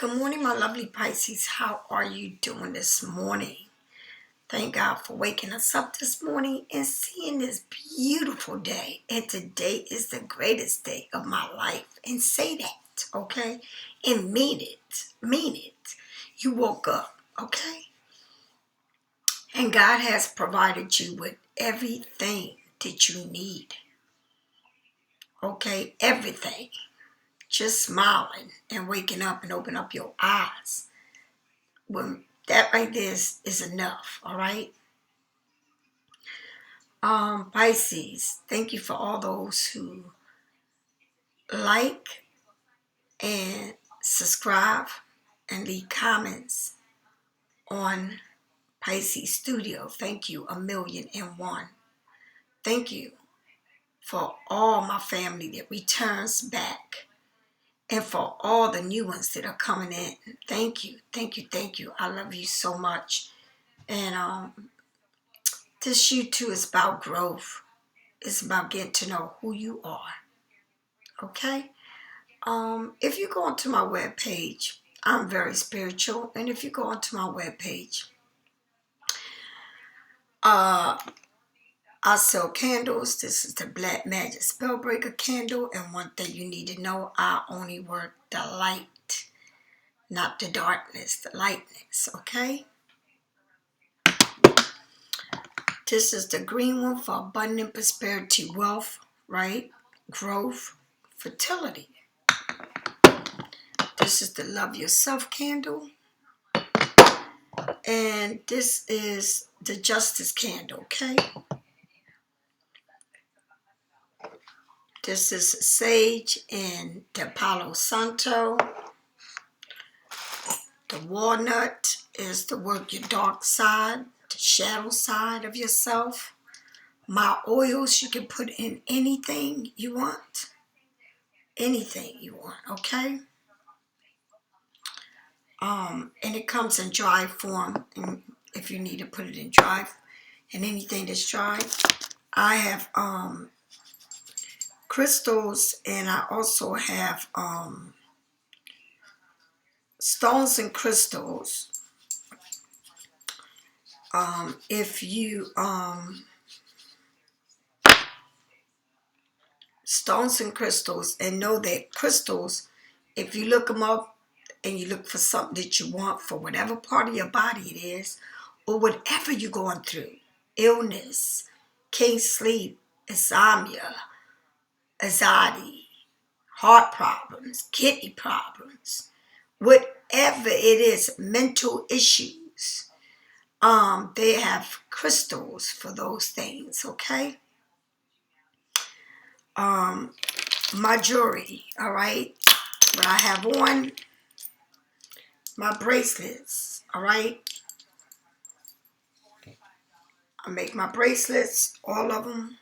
Good morning, my lovely Pisces. How are you doing this morning? Thank God for waking us up this morning and seeing this beautiful day. And today is the greatest day of my life. And say that, okay? And mean it. Mean it. You woke up, okay? And God has provided you with everything that you need. Okay? Everything. Just smiling and waking up and open up your eyes. When that right there is enough, all right? Pisces, thank you for all those who like and subscribe and leave comments on Pisces Studio. Thank you, 1,000,001. Thank you for all my family that returns back and for all the new ones that are coming in. Thank you, thank you, thank you. I love you so much. And this you.To is about growth. It's about getting to know who you are. Okay? If you go onto my webpage, I'm very spiritual, and if you go onto my webpage, I sell candles. This is the Black Magic Spellbreaker candle, and one thing you need to know, I only work the light, not the darkness, the lightness, okay? This is the green one for abundant prosperity, wealth, right? Growth, fertility. This is the Love Yourself candle. And this is the Justice candle, okay? This is Sage and the Palo Santo. The Walnut is to work your dark side, the shadow side of yourself. My oils, you can put in anything you want. Anything you want, okay? And it comes in dry form, and if you need to put it in dry, and anything that's dry. I have crystals, and I also have stones and crystals. If you stones and crystals, and know that crystals, if you look them up and you look for something that you want for whatever part of your body it is, or whatever you're going through, illness, can't sleep, insomnia, anxiety, heart problems, kidney problems, whatever it is, mental issues, they have crystals for those things, okay? My jewelry, all right? What I have on, my bracelets, all right? I make my bracelets, all of them.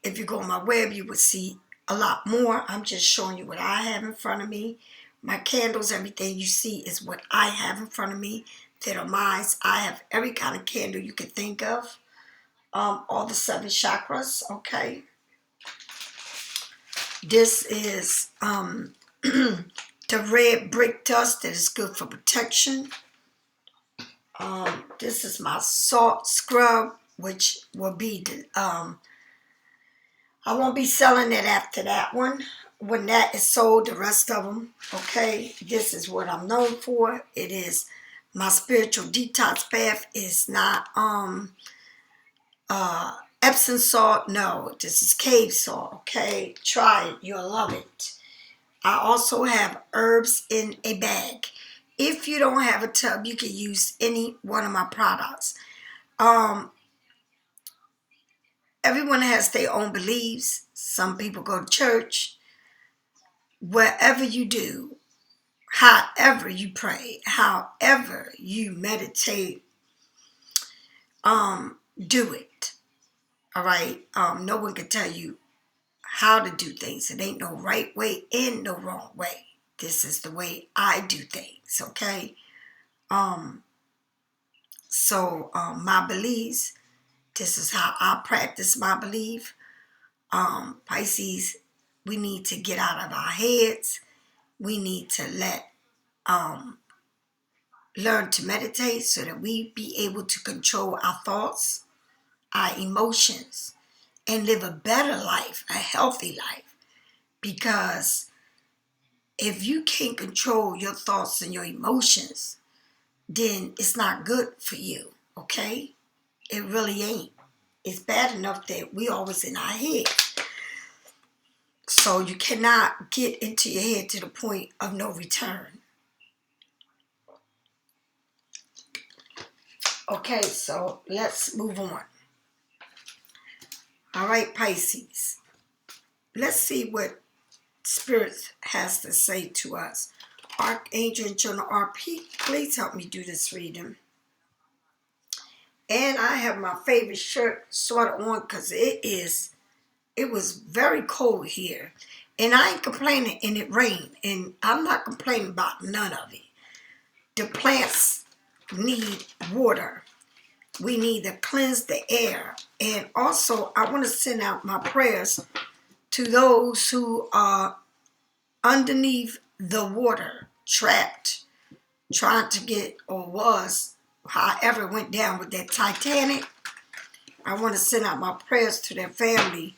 If you go on my web, you would see a lot more. I'm just showing you what I have in front of me. My candles, everything you see is what I have in front of me that are mine. I have every kind of candle you can think of. All the 7 chakras, okay? This is the red brick dust that is good for protection. This is my salt scrub, which will be the, I won't be selling it after that one. When that is sold, the rest of them, okay? This is what I'm known for. It is my spiritual detox bath. It's not Epsom salt. No, this is cave salt, okay? Try it. You'll love it. I also have herbs in a bag. If you don't have a tub, you can use any one of my products. Everyone has their own beliefs. Some people go to church. Wherever you do, however you pray, however you meditate, do it. All right? No one can tell you how to do things. It ain't no right way and no wrong way. This is the way I do things, okay? My beliefs, this is how I practice my belief. Pisces, we need to get out of our heads. we need to learn to meditate so that we be able to control our thoughts, our emotions, and live a better life, a healthy life. Because if you can't control your thoughts and your emotions, then it's not good for you, okay? It really ain't. It's bad enough that we always in our head. So you cannot get into your head to the point of no return. Okay, so let's move on. All right, Pisces. Let's see what Spirit has to say to us. Archangel and Journal RP, please help me do this reading. And I have my favorite shirt sweater on because it was very cold here. And I ain't complaining, and it rained. And I'm not complaining about none of it. The plants need water. We need to cleanse the air. And also, I want to send out my prayers to those who are underneath the water, trapped, trying to get, or was, however it went down with that Titanic. I want to send out my prayers to their family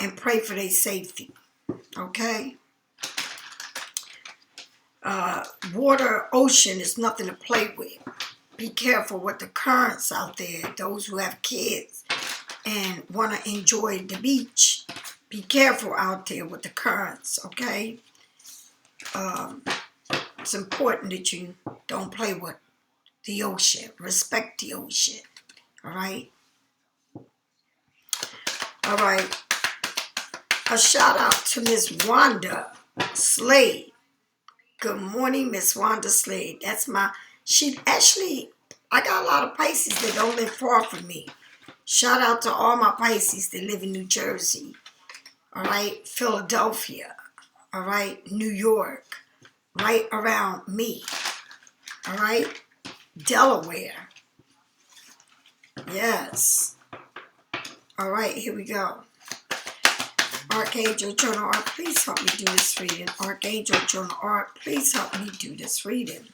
and pray for their safety. Okay? Water, ocean is nothing to play with. Be careful with the currents out there. Those who have kids and want to enjoy the beach, be careful out there with the currents, okay? It's important that you don't play with the ocean. Respect the ocean, all right? All right. A shout out to Miss Wanda Slade. Good morning, Miss Wanda Slade. That's I got a lot of Pisces that don't live far from me. Shout out to all my Pisces that live in New Jersey. All right, Philadelphia. All right, New York. Right around me. All right, Delaware. Yes. All right, here we go. Archangel Journal Art, please help me do this reading. Archangel Journal Art, please help me do this reading.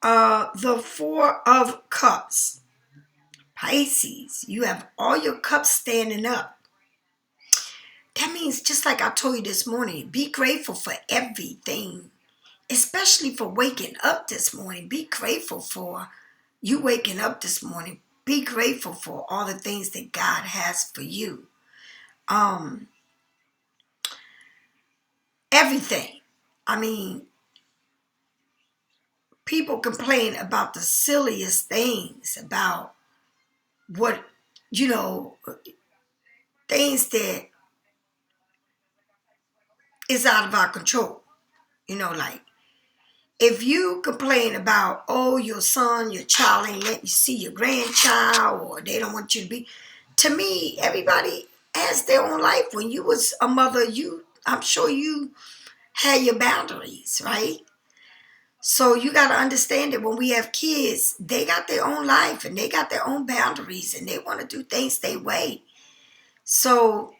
The Four of Cups. Pisces, you have all your cups standing up. That means, just like I told you this morning, be grateful for everything, especially for waking up this morning. Be grateful for you waking up this morning. Be grateful for all the things that God has for you. Everything. I mean, people complain about the silliest things, about what, things that is out of our control. Like, if you complain about, your son, your child ain't letting you see your grandchild, or they don't want you to be, to me, everybody has their own life. When you was a mother, I'm sure you had your boundaries, right? So you got to understand that when we have kids, they got their own life and they got their own boundaries and they want to do things their way. So,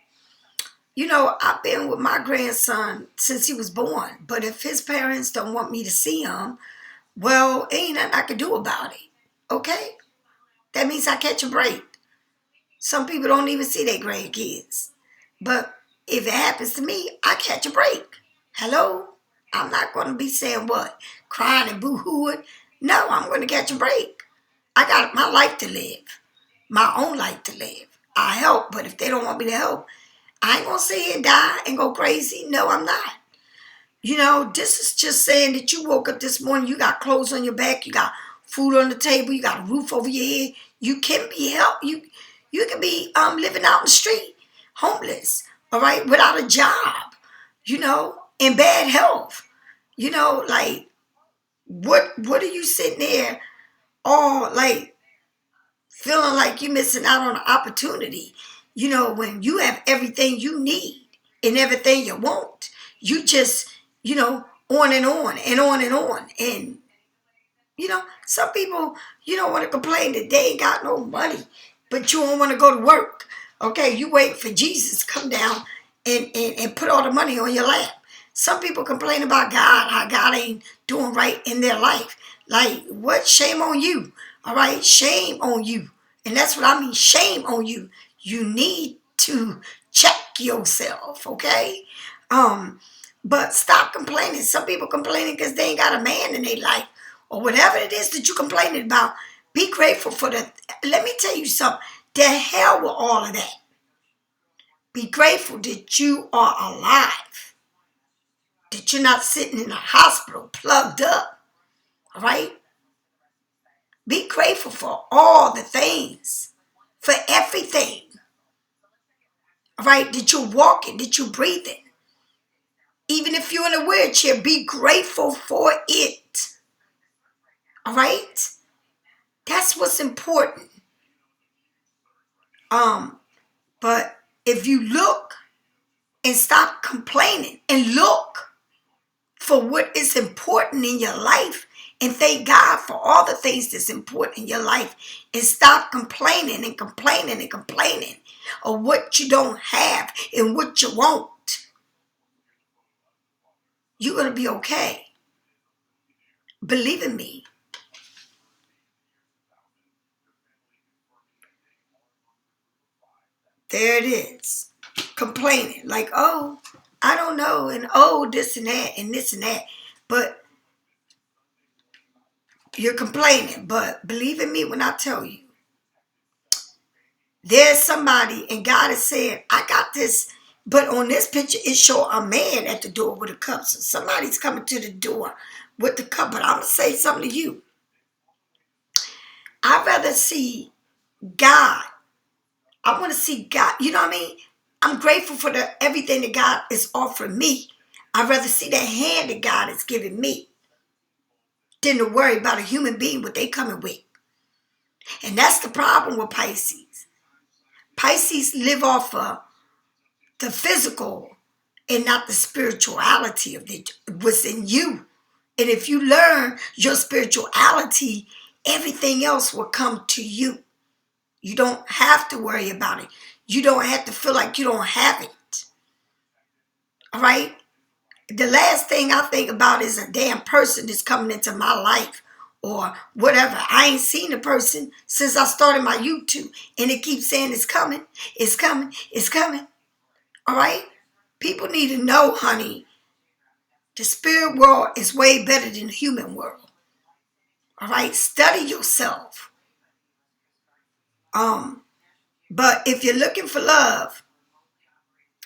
I've been with my grandson since he was born. But if his parents don't want me to see him, well, ain't nothing I can do about it. Okay? That means I catch a break. Some people don't even see their grandkids. But if it happens to me, I catch a break. Hello? I'm not going to be saying what? Crying and boo-hooing. No, I'm going to catch a break. I got my life to live. My own life to live. I help, but if they don't want me to help, I ain't going to sit here and die and go crazy. No, I'm not. This is just saying that you woke up this morning, you got clothes on your back, you got food on the table, you got a roof over your head. You can be helped. You can be living out in the street, homeless, all right, without a job, in bad health. Like, what are you sitting there all like feeling like you're missing out on an opportunity? When you have everything you need and everything you want, you just, on and on and on and on. And, some people, want to complain that they ain't got no money, but you don't want to go to work. Okay, you wait for Jesus to come down and put all the money on your lap. Some people complain about God, how God ain't doing right in their life. Like, what? Shame on you. All right? Shame on you. And that's what I mean. Shame on you. You need to check yourself, okay? But stop complaining. Some people complaining because they ain't got a man in their life or whatever it is that you're complaining about. Be grateful for that. Let me tell you something. The hell with all of that. Be grateful that you are alive. That you're not sitting in a hospital plugged up. All right? Be grateful for all the things. For everything. All right? That you're walking, that you're breathing. Even if you're in a wheelchair, be grateful for it. All right? That's what's important. But if you look and stop complaining and look for what is important in your life and thank God for all the things that's important in your life and stop complaining and complaining and complaining of what you don't have and what you want, you're going to be okay. Believe in me. There it is. Complaining. Like, oh, I don't know. And oh, this and that and this and that. But you're complaining. But believe in me when I tell you. There's somebody and God is saying, I got this. But on this picture, it shows a man at the door with a cup. So somebody's coming to the door with the cup. But I'm going to say something to you. I'd rather see God. I want to see God. You know what I mean? I'm grateful for everything that God is offering me. I'd rather see the hand that God is giving me than to worry about a human being, what they coming with. And that's the problem with Pisces. Pisces live off of the physical and not the spirituality of what's in you. And if you learn your spirituality, everything else will come to you. You don't have to worry about it. You don't have to feel like you don't have it. All right? The last thing I think about is a damn person that's coming into my life or whatever. I ain't seen a person since I started my you.To, and it keeps saying it's coming, it's coming, it's coming. All right? People need to know, honey, the spirit world is way better than the human world. All right? Study yourself. But if you're looking for love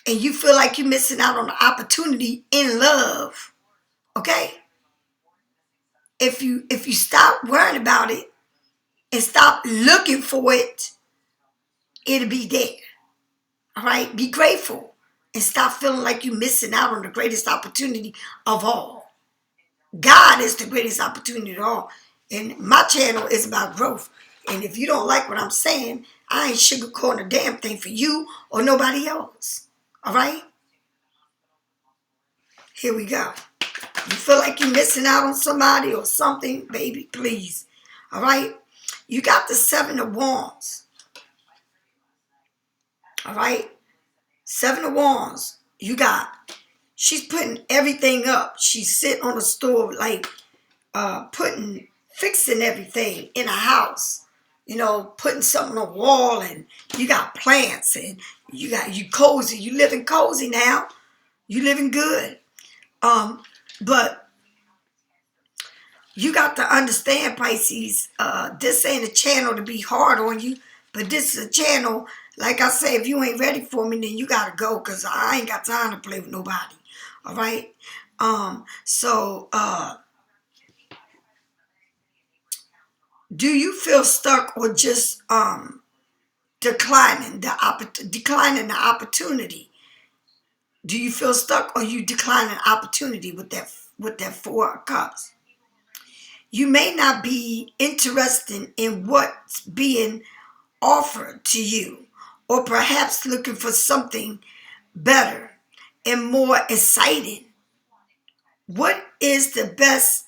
and you feel like you're missing out on the opportunity in love, okay? If you stop worrying about it and stop looking for it, it'll be there. All right? Be grateful and stop feeling like you're missing out on the greatest opportunity of all. God is the greatest opportunity of all. And my channel is about growth. And if you don't like what I'm saying, I ain't sugarcoating a damn thing for you or nobody else. All right? Here we go. You feel like you're missing out on somebody or something, baby, please. All right? You got the 7 of Wands. All right? 7 of Wands. You got, she's putting everything up. She's sitting on the stove, like fixing everything in a house. You know, putting something on the wall, and you got plants, and you cozy. You living cozy now. You living good. But you got to understand, Pisces, this ain't a channel to be hard on you, but this is a channel, like I say, if you ain't ready for me, then you got to go, because I ain't got time to play with nobody. All right? Do you feel stuck or just declining the opportunity? Do you feel stuck or you declining opportunity with that 4 of Cups? You may not be interested in what's being offered to you, or perhaps looking for something better and more exciting. What is the best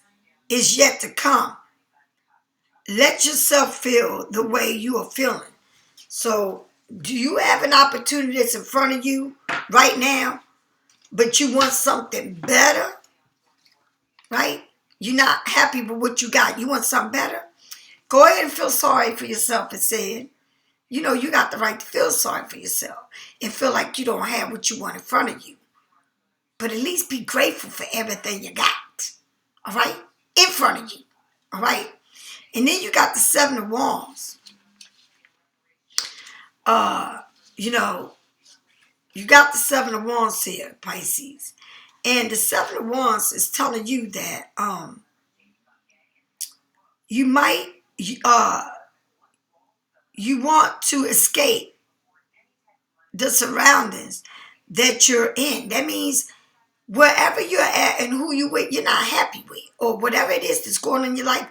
is yet to come. Let yourself feel the way you are feeling. So, do you have an opportunity that's in front of you right now? but you want something better, right? You're not happy with what you got. You want something better? Go ahead and feel sorry for yourself and say, you know, you got the right to feel sorry for yourself and feel like you don't have what you want in front of you. But at least be grateful for everything you got, all right? In front of you, all right? And then you got the Seven of Wands. You know, you got the Seven of Wands here, Pisces. And the Seven of Wands is telling you that you might, you want to escape the surroundings that you're in. That means wherever you're at and who you with, you're not happy with, or whatever it is that's going on in your life,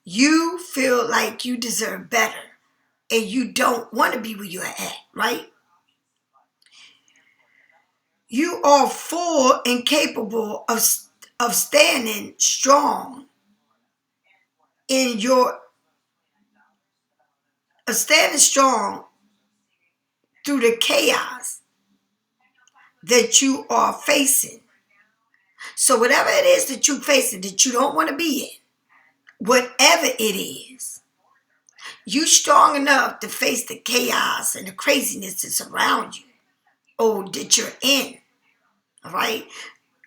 you feel like you deserve better and you don't want to be where you're at, right? You are full and capable of standing strong in your standing strong through the chaos that you are facing. So whatever it is that you're facing that you don't want to be in, whatever it is, you strong enough to face the chaos and the craziness that's around you or that you're in, all right?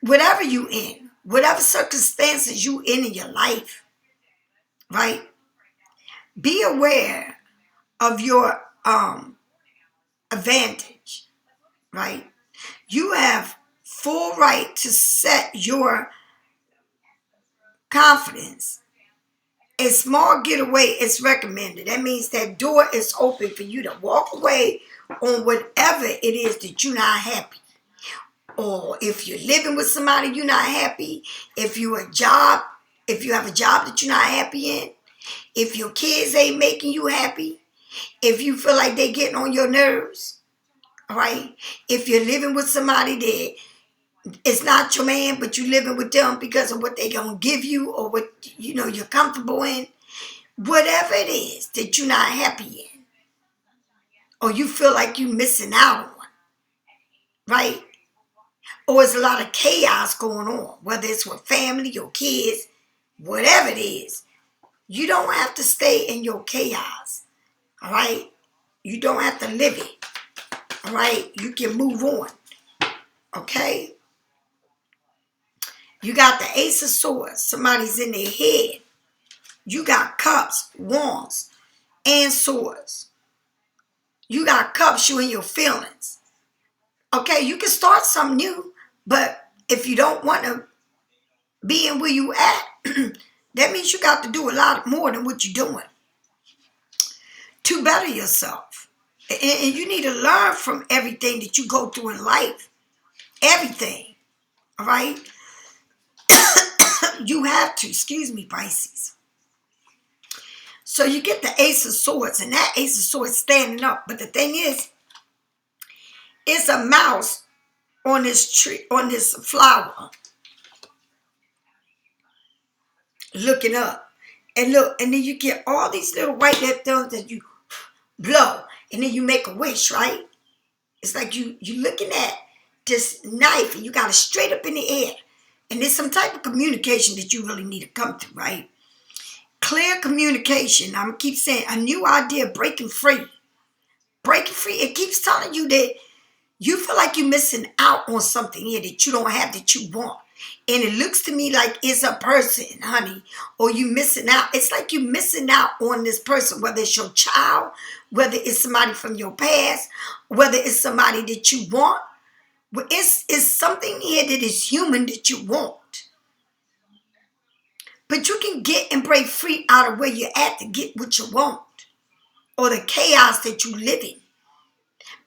Whatever you in, whatever circumstances you in your life, right? Be aware of your advantage, right? You have full right to set your confidence. A small getaway is recommended. That means that door is open for you to walk away on whatever it is that you're not happy. Or if you're living with somebody you're not happy, if you have a job that you're not happy in, if your kids ain't making you happy, if you feel like they getting on your nerves, all right? If you're living with somebody that it's not your man, but you living with them because of what they gonna give you or what you know you're comfortable in, whatever it is that you're not happy in, or you feel like you're missing out on, right? Or there's a lot of chaos going on, whether it's with family or kids, whatever it is, you don't have to stay in your chaos, all right? You don't have to live it, all right? You can move on, okay? You got the Ace of Swords. Somebody's in their head. You got cups, wands, and swords. You got cups, you in your feelings. Okay, you can start something new, but if you don't want to be in where you at, that means you got to do a lot more than what you're doing to better yourself. And you need to learn from everything that you go through in life. Everything, all right? You have to, excuse me, Pisces. So you get the Ace of Swords, and that Ace of Swords standing up. But the thing is, it's a mouse on this tree, on this flower, looking up. And look, and then you get all these little white lip thumbs that you blow, and then you make a wish, right? It's like you looking at this knife, and you got it straight up in the air. And there's some type of communication that you really need to come through, right? Clear communication. I'm going to keep saying a new idea, breaking free. Breaking free. It keeps telling you that you feel like you're missing out on something here that you don't have that you want. And it looks to me like it's a person, honey, or you missing out. It's like you missing out on this person, whether it's your child, whether it's somebody from your past, whether it's somebody that you want. It's something here that is human that you want. But you can get and break free out of where you're at to get what you want, or the chaos that you live in.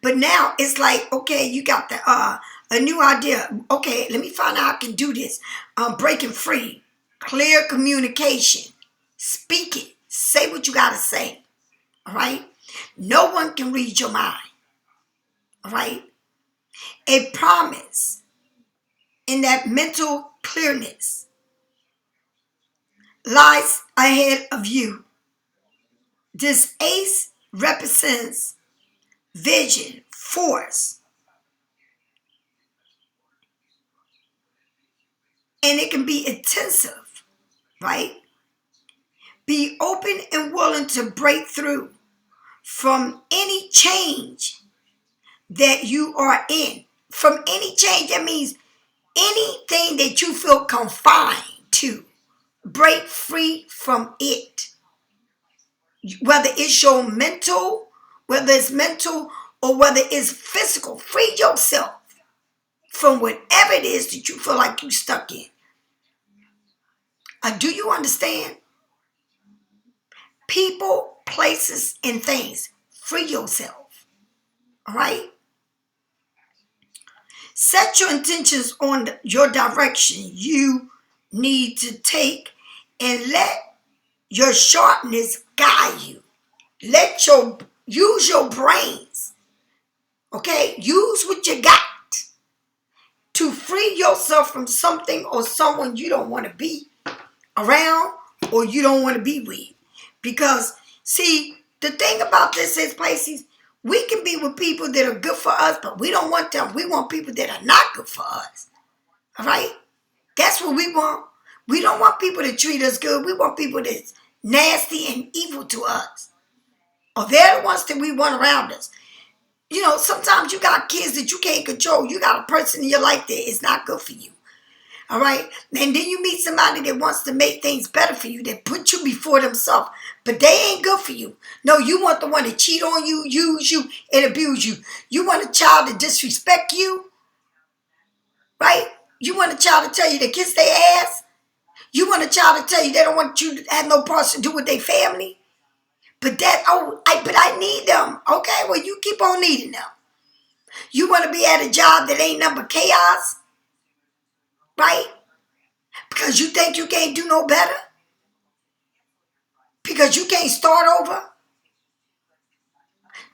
But now it's like, okay, you got the a new idea. Okay, let me find out how I can do this. Breaking free, clear communication, speak it, say what you gotta say. All right, no one can read your mind. All right, a promise in that mental clearness lies ahead of you. This ace represents vision, force, and it can be intensive, right? Be open and willing to break through from any change that you are in. From any change, that means anything that you feel confined to. Break free from it. Whether it's your mental, whether it's mental or whether it's physical. Free yourself from whatever it is that you feel like you're stuck in. Do you understand? People, places, and things. Free yourself. All right? Set your intentions on your direction you need to take and let your sharpness guide you. Use your brains. Okay? Use what you got to free yourself from something or someone you don't want to be around or you don't want to be with. Because, see, the thing about this is, Pisces, we can be with people that are good for us, but we don't want them. We want people that are not good for us. All right? That's what we want. We don't want people to treat us good. We want people that's nasty and evil to us. Or they're the ones that we want around us. You know, sometimes you got kids that you can't control. You got a person in your life that is not good for you. All right? And then you meet somebody that wants to make things better for you, that put you before themselves, but they ain't good for you. No, you want the one to cheat on you, use you, and abuse you. You want a child to disrespect you, right? You want a child to tell you to kiss their ass. You want a child to tell you they don't want you to have no parts to do with their family. But I need them. Okay, well, you keep on needing them. You want to be at a job that ain't nothing but chaos, right? Because you think you can't do no better? Because you can't start over?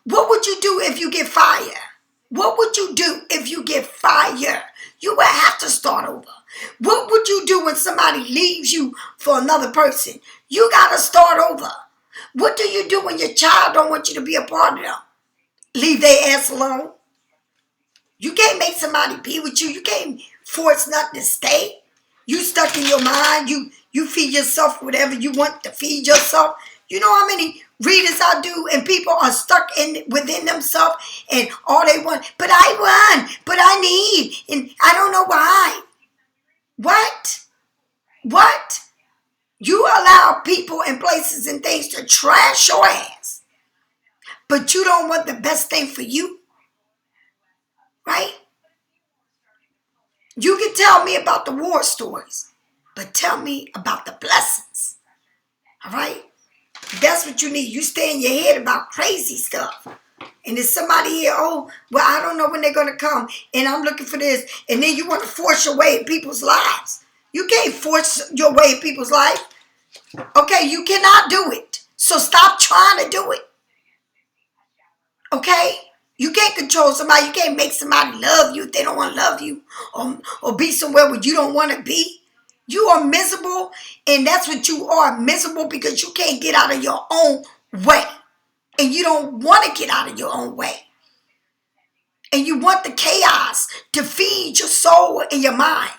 What would you do if you get fired? What would you do if you get fired? You would have to start over. What would you do when somebody leaves you for another person? You got to start over. What do you do when your child don't want you to be a part of them? Leave their ass alone. You can't make somebody be with you. You can't force nothing to stay. You stuck in your mind. You feed yourself whatever you want to feed yourself. You know how many readings I do and people are stuck within themselves and all they want. But I want. But I need. And I don't know why. What? You allow people and places and things to trash your ass. But you don't want the best thing for you. Right? You can tell me about the war stories, but tell me about the blessings. All right? That's what you need. You stay in your head about crazy stuff. And there's somebody here, oh, well, I don't know when they're going to come, and I'm looking for this. And then you want to force your way in people's lives. You can't force your way in people's life. Okay, you cannot do it. So stop trying to do it. Okay? You can't control somebody. You can't make somebody love you if they don't want to love you. Or be somewhere where you don't want to be. You are miserable. And that's what you are. Miserable because you can't get out of your own way. And you don't want to get out of your own way. And you want the chaos to feed your soul and your mind.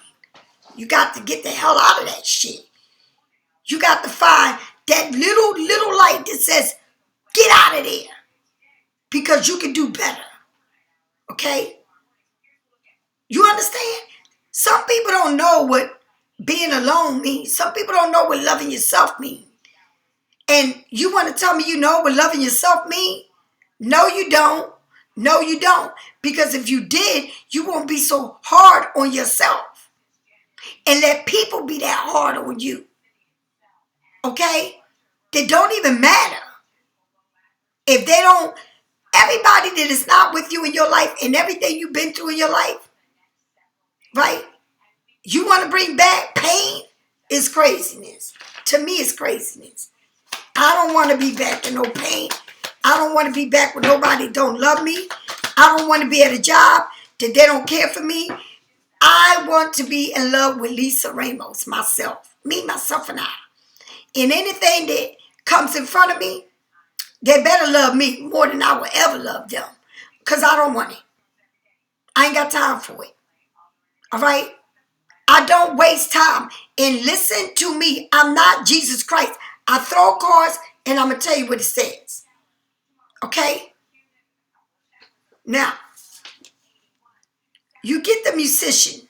You got to get the hell out of that shit. You got to find that little light that says, get out of there. Because you can do better. Okay? You understand? Some people don't know what being alone means. Some people don't know what loving yourself means. And you want to tell me you know what loving yourself means? No, you don't. No, you don't. Because if you did, you won't be so hard on yourself. And let people be that hard on you. Okay? They don't even matter. If they don't, everybody that is not with you in your life and everything you've been through in your life, right? You want to bring back pain? It's craziness. To me, it's craziness. I don't want to be back in no pain. I don't want to be back with nobody that don't love me. I don't want to be at a job that they don't care for me. I want to be in love with Lisa Ramos, myself. Me, myself, and I. And anything that comes in front of me, they better love me more than I will ever love them. Because I don't want it. I ain't got time for it. All right? I I don't waste time. And listen to me. I'm not Jesus Christ. I throw cards and I'm going to tell you what it says. Okay? Now, you get the musician,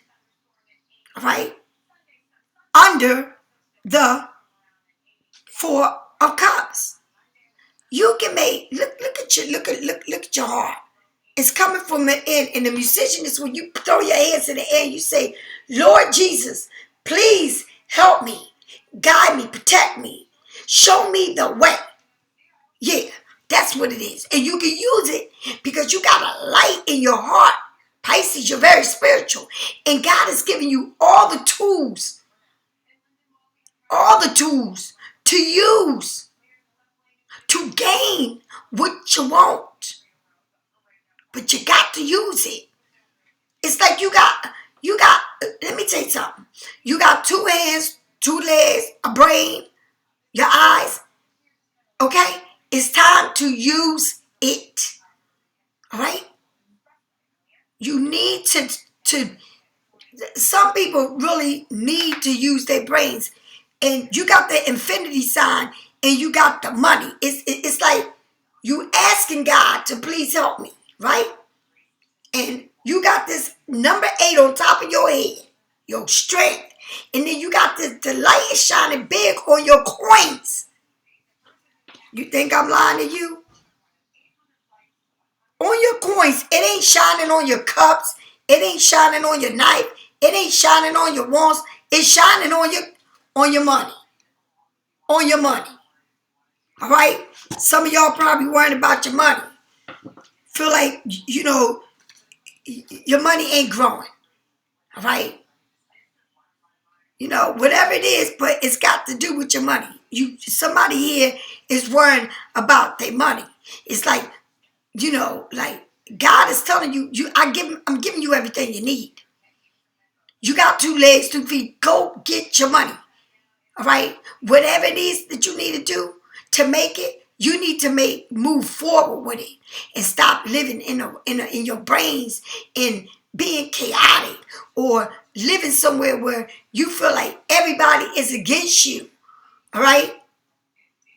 right, under the Four of Cups. You can make, look at your heart. It's coming from the end. And the musician is when you throw your hands in the air, you say, Lord Jesus, please help me, guide me, protect me, show me the way. Yeah, that's what it is. And you can use it because you got a light in your heart. Pisces, you're very spiritual. And God is giving you all the tools to use to gain what you want. But you got to use it. It's like you got, let me tell you something. You got 2 hands, 2 legs, a brain, your eyes. Okay? It's time to use it. All right? You need to some people really need to use their brains. And you got the infinity sign and you got the money. It's like you asking God to please help me, right? And you got this number 8 on top of your head, your strength. And then you got the light is shining big on your coins. You think I'm lying to you? On your coins, it ain't shining on your cups. It ain't shining on your knife. It ain't shining on your wands. It's shining on your money. On your money. All right? Some of y'all probably worrying about your money. Feel like, your money ain't growing. All right? Whatever it is, but it's got to do with your money. Somebody here is worrying about their money. It's like, like God is telling you, I'm giving you everything you need. You got 2 legs, 2 feet. Go get your money. All right? Whatever it is that you need to do to make it, you need to move forward with it and stop living in your brains and being chaotic or living somewhere where you feel like everybody is against you. All right?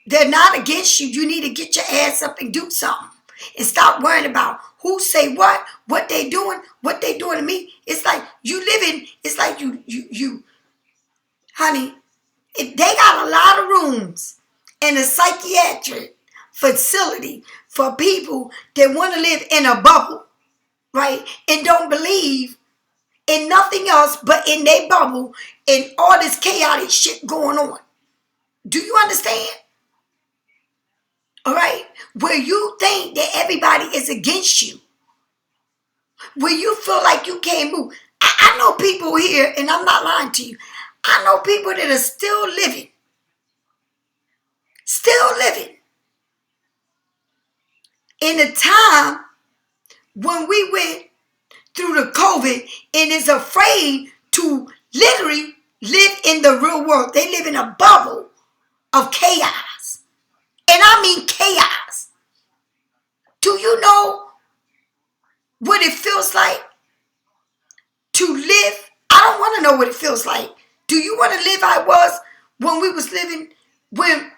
They're not against you. You need to get your ass up and do something. And stop worrying about who say what they doing to me. It's like you living, it's like you, honey, they got a lot of rooms in a psychiatric facility for people that want to live in a bubble, right? And don't believe in nothing else but in their bubble and all this chaotic shit going on. Do you understand? All right? Where you think that everybody is against you. Where you feel like you can't move. I know people here, and I'm not lying to you. I know people that are still living. Still living. In a time when we went through the COVID and is afraid to literally live in the real world. They live in a bubble of chaos. And I mean chaos. Do you know what it feels like to live? I don't want to know what it feels like. Do you want to live how it was when we was living, when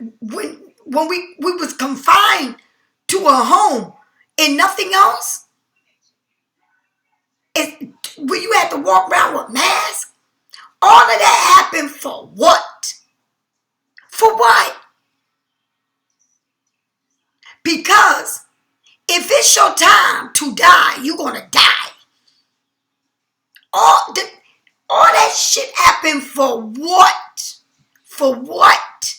we was confined to a home and nothing else? When you had to walk around with masks? All of that happened for what? For what? Because if it's your time to die, you're going to die. All that shit happened for what? For what?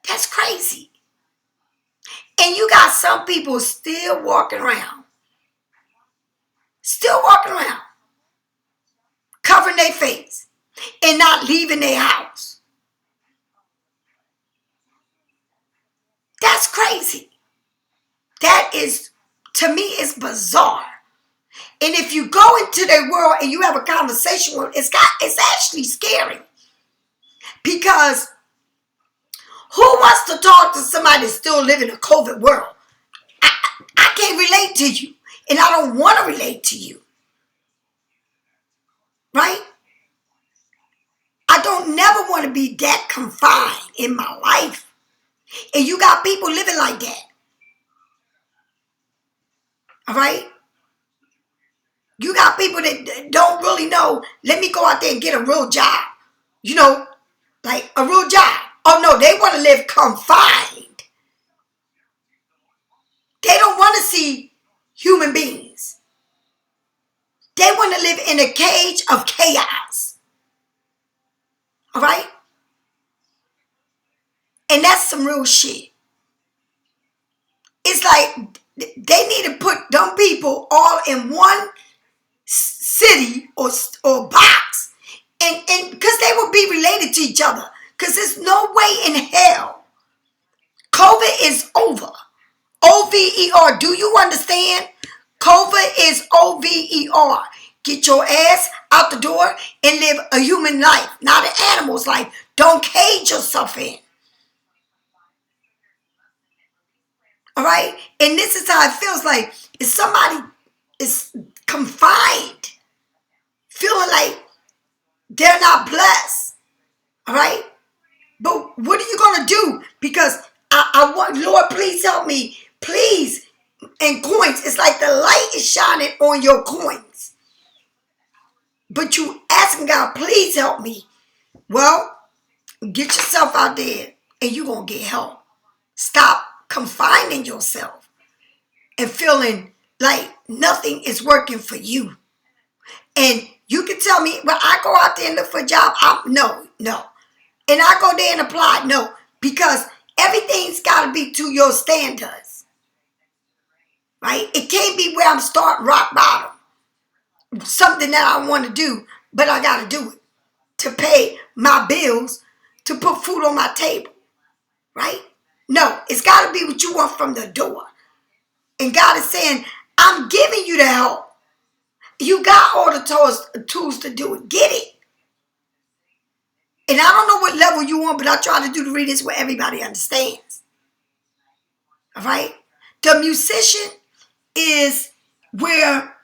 That's crazy. And you got some people still walking around. Still walking around. Covering their face. And not leaving their house. That's crazy. That is, to me, is bizarre. And if you go into their world and you have a conversation with them, it's actually scary. Because who wants to talk to somebody that's still living a COVID world? I can't relate to you. And I don't want to relate to you. to be that confined in my life. And you got people living like that. All right? You got people that don't really know, let me go out there and get a real job. You know, like a real job. Oh no, they want to live confined. They don't want to see human beings. They want to live in a cage of chaos. All right? And that's some real shit. It's like they need to put them people all in one city or box, and because they will be related to each other, because there's no way in hell COVID is over. OVER. Do you understand? COVID is OVER. Get your ass out the door and live a human life, not an animal's life. Don't cage yourself in. All right? And this is how it feels like if somebody is confined, feeling like they're not blessed. All right? But what are you going to do? Because I want, Lord, please help me. Please. And coins, it's like the light is shining on your coins. But you asking God, please help me. Well, get yourself out there and you're going to get help. Stop confining yourself and feeling like nothing is working for you. And you can tell me, well, I go out there and look for a job. No. And I go there and apply. No, because everything's got to be to your standards. Right? It can't be where I'm starting rock bottom. Something that I want to do, but I got to do it to pay my bills, to put food on my table. Right? No, it's got to be what you want from the door. And God is saying, I'm giving you the help. You got all the tools to do it. Get it. And I don't know what level you want, but I try to do the readings where everybody understands. All right? The musician is where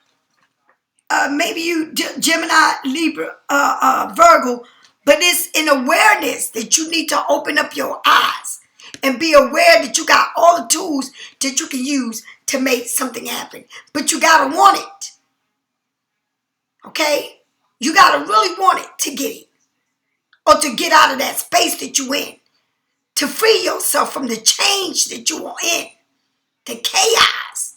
maybe you, Gemini, Libra, Virgo, but it's an awareness that you need to open up your eyes and be aware that you got all the tools that you can use to make something happen. But you got to want it. Okay? You got to really want it to get it. Or to get out of that space that you're in. To free yourself from the change that you are in. The chaos.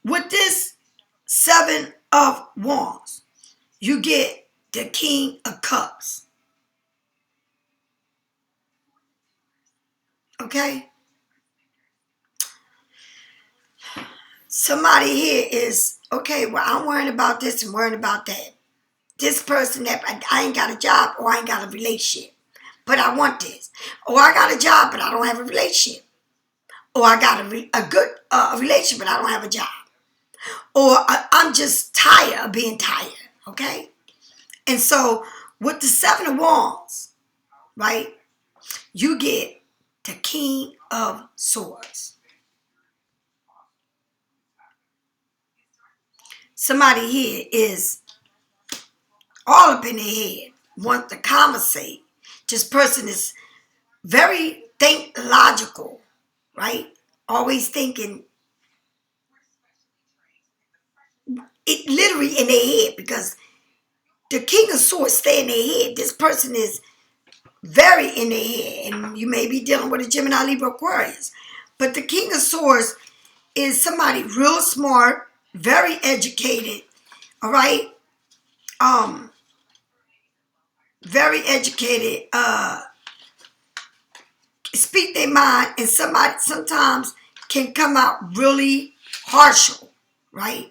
With this 7 of Wands, you get the King of Cups. Okay? Somebody here is, okay, well, I'm worrying about this and worrying about that. This person that I ain't got a job or I ain't got a relationship, but I want this. Or I got a job, but I don't have a relationship. Or I got a good relationship, but I don't have a job. Or I'm just tired of being tired, okay? And so with the 7 of Wands, right, you get the King of Swords. Somebody here is all up in their head, want to conversate. This person is very logical, right? Always thinking it literally in their head, because the King of Swords stay in their head. This person is very in their head, and you may be dealing with a Gemini, Libra, Aquarius. But the King of Swords is somebody real smart, very educated, all right? Very educated, speak their mind, and somebody sometimes can come out really partial, right?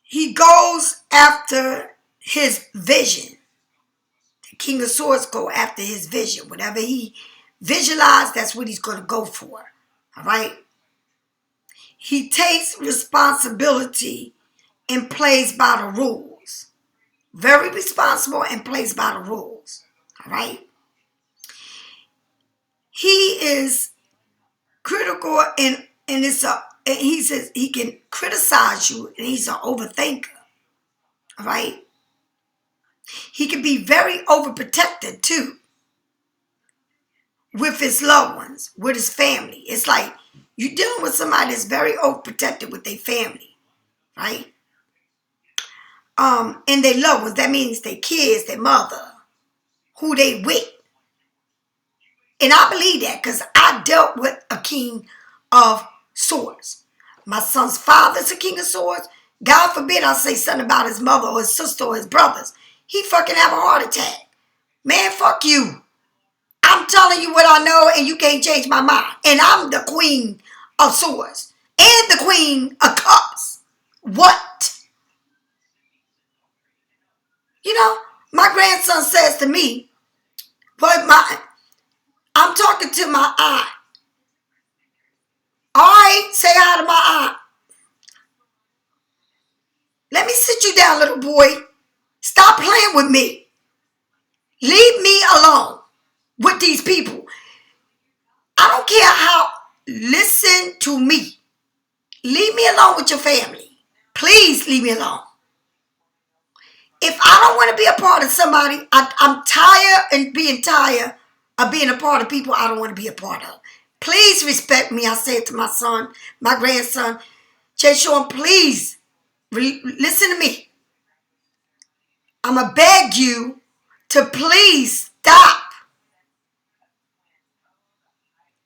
He goes after his vision. The King of Swords go after his vision. Whatever he visualized, that's what he's going to go for. All right? He takes responsibility and plays by the rules. very responsible and plays by the rules. All right. He is critical and he says he can criticize you and he's an overthinker. All right. He can be very overprotected too with his loved ones, with his family. It's like you're dealing with somebody that's very overprotected with their family, right? And their loved ones. That means their kids, their mother, who they with. And I believe that because I dealt with a king of swords. My son's father's a king of swords. God forbid I say something about his mother or his sister or his brothers. He fucking have a heart attack. Man, fuck you. I'm telling you what I know and you can't change my mind. And I'm the queen of swords and the queen of cups. What? You know, my grandson says to me, I'm talking to my aunt. All right, say hi to my aunt. Let me sit you down, little boy. Stop playing with me. Leave me alone with these people. I don't care how. Listen to me. Leave me alone with your family. Please leave me alone. If I don't want to be a part of somebody, I'm tired of being a part of people I don't want to be a part of. Please respect me. I say it to my son, my grandson. Jay Sean, please listen to me. I'm going to beg you to please stop.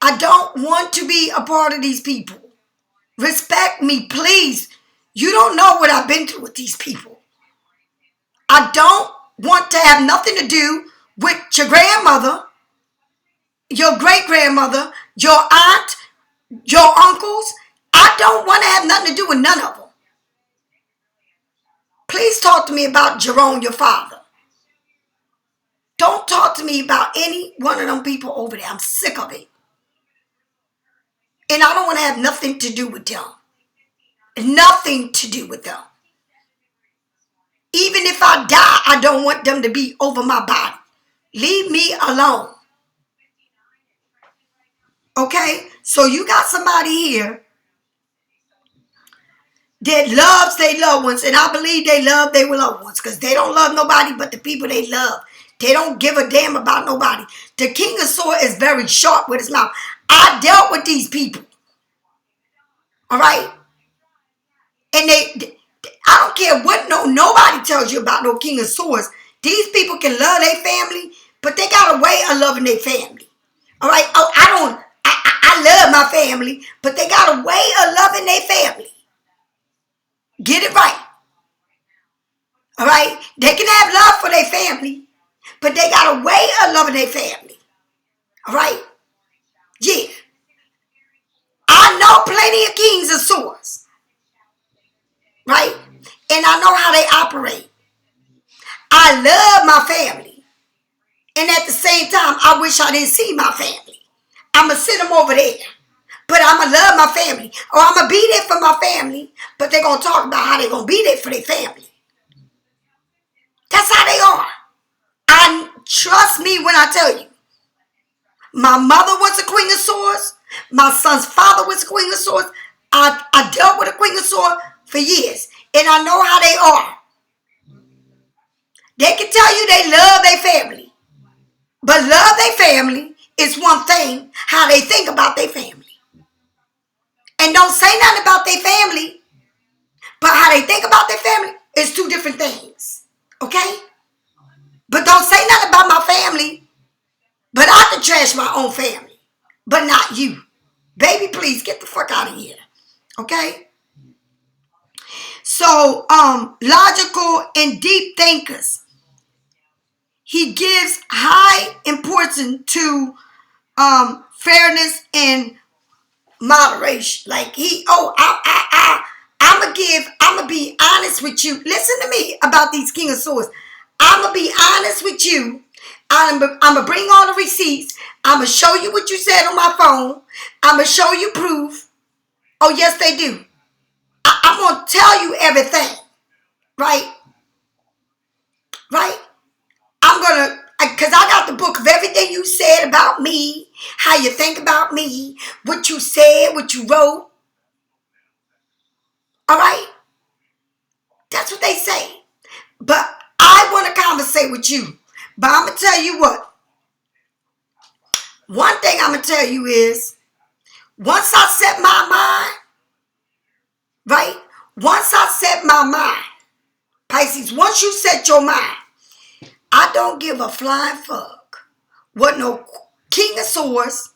I don't want to be a part of these people. Respect me, please. You don't know what I've been through with these people. I don't want to have nothing to do with your grandmother, your great-grandmother, your aunt, your uncles. I don't want to have nothing to do with none of them. Please talk to me about Jerome, your father. Don't talk to me about any one of them people over there. I'm sick of it. And I don't want to have nothing to do with them. Nothing to do with them. Even if I die, I don't want them to be over my body. Leave me alone. Okay? So you got somebody here that loves their loved ones, and I believe they love their loved ones because they don't love nobody but the people they love. They don't give a damn about nobody. The king of swords is very sharp with his mouth. I dealt with these people. All right? And I don't care what nobody tells you about no king of swords. These people can love their family, but they got a way of loving their family. All right? Oh, I love my family, but they got a way of loving their family. Get it right. All right? They can have love for their family, but they got a way of loving their family. All right? Yeah. I know plenty of kings of swords. Right? And I know how they operate. I love my family. And at the same time, I wish I didn't see my family. I'm going to send them over there. But I'm going to love my family. Or I'm going to be there for my family. But they're going to talk about how they're going to be there for their family. That's how they are. Trust me when I tell you. My mother was a queen of swords. My son's father was a queen of swords. I dealt with a queen of swords for years. And I know how they are. They can tell you they love their family. But love their family is one thing. How they think about their family. And don't say nothing about their family. But how they think about their family is two different things. Okay? But don't say nothing about my family. But I can trash my own family. But not you. Baby, please get the fuck out of here. Okay? So, logical and deep thinkers. He gives high importance to fairness and moderation. Like I'm gonna be honest with you. Listen to me about these king of swords. I'm gonna be honest with you. I'm gonna bring all the receipts. I'm gonna show you what you said on my phone. I'm gonna show you proof. Oh yes, they do. I'm gonna tell you everything, right? right? I'm going to, because I got the book of everything you said about me, how you think about me, what you said, what you wrote. All right? That's what they say. But I want to conversate with you. But I'm going to tell you what. One thing I'm going to tell you is, once I set my mind, right? Once I set my mind, Pisces, once you set your mind, I don't give a flying fuck what no king of swords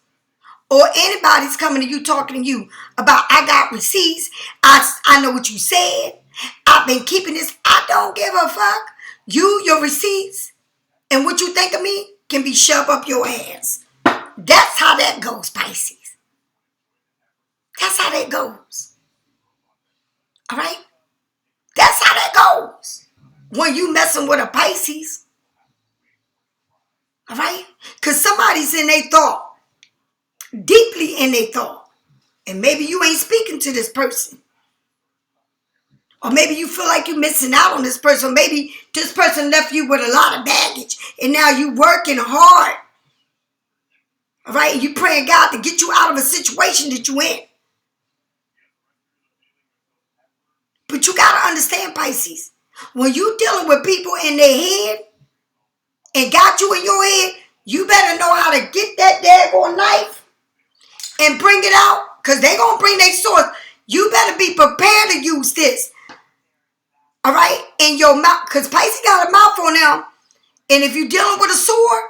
or anybody's coming to you talking to you about I got receipts. I know what you said. I've been keeping this. I don't give a fuck. You, your receipts, and what you think of me can be shoved up your ass. That's how that goes, Pisces. That's how that goes. All right? That's how that goes. When you messing with a Pisces. All right? Because somebody's in their thought. Deeply in their thought. And maybe you ain't speaking to this person. Or maybe you feel like you're missing out on this person. Or maybe this person left you with a lot of baggage. And now you working hard. All right? And you praying God to get you out of a situation that you in. But you got to understand, Pisces. When you dealing with people in their head and got you in your head, you better know how to get that daggone knife and bring it out. Because they going to bring their sword. You better be prepared to use this. All right? In your mouth. Because Pisces got a mouth on them. And if you're dealing with a sword,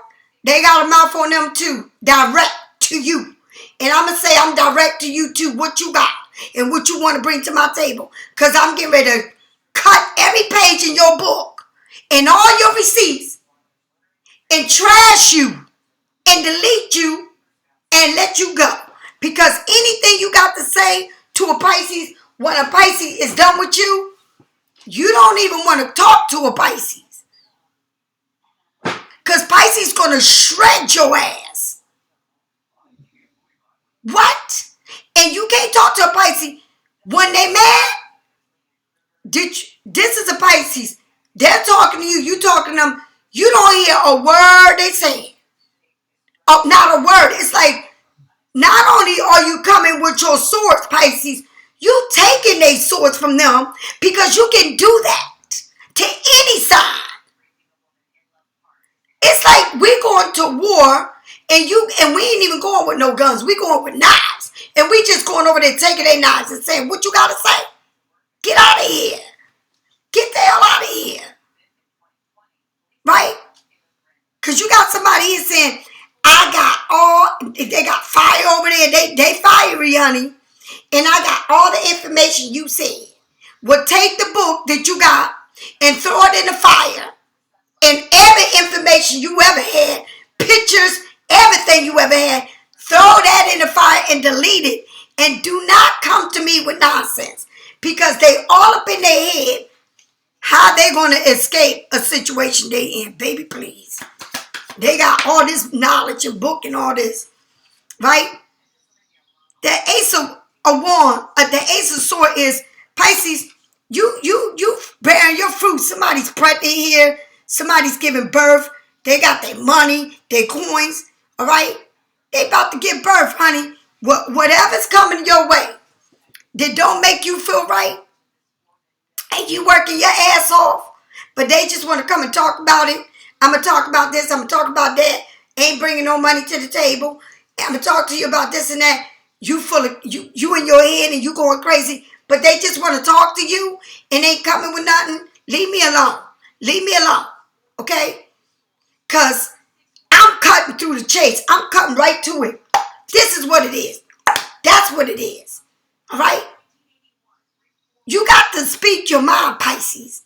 they got a mouth on them too. Direct to you. And I'm going to say I'm direct to you too. What you got and what you want to bring to my table. Because I'm getting ready to cut every page in your book and all your receipts and trash you and delete you and let you go. Because anything you got to say to a Pisces, when a Pisces is done with you, you don't even want to talk to a Pisces. Because Pisces going to shred your ass. What? And you can't talk to a Pisces when they mad. This is a Pisces. They're talking to you. You talking to them. You don't hear a word they say. Oh, not a word. It's like, not only are you coming with your swords, Pisces, you taking their swords from them because you can do that to any side. It's like we're going to war and we ain't even going with no guns. We going with knives. And we just going over there taking their knives and saying, what you got to say? Get out of here. Get the hell out of here. Right? Because you got somebody here saying, they got fire over there. They fiery, honey. And I got all the information you said. Well, take the book that you got and throw it in the fire. And every information you ever had, pictures, everything you ever had, throw that in the fire and delete it. And do not come to me with nonsense. Because they all up in their head how they going to escape a situation they in. Baby, please. They got all this knowledge and book and all this. Right? The ace of wand, the ace of sword is Pisces. You bearing your fruit. Somebody's pregnant here. Somebody's giving birth. They got their money, their coins. All right? They about to give birth, honey. Whatever's coming your way that don't make you feel right, and you working your ass off, but they just want to come and talk about it. I'm going to talk about this. I'm going to talk about that. Ain't bringing no money to the table. I'm going to talk to you about this and that. You full of, you in your head and you going crazy, but they just want to talk to you and ain't coming with nothing. Leave me alone. Leave me alone. Okay? Because I'm cutting through the chase. I'm cutting right to it. This is what it is. That's what it is. All right? You got to speak your mind, Pisces.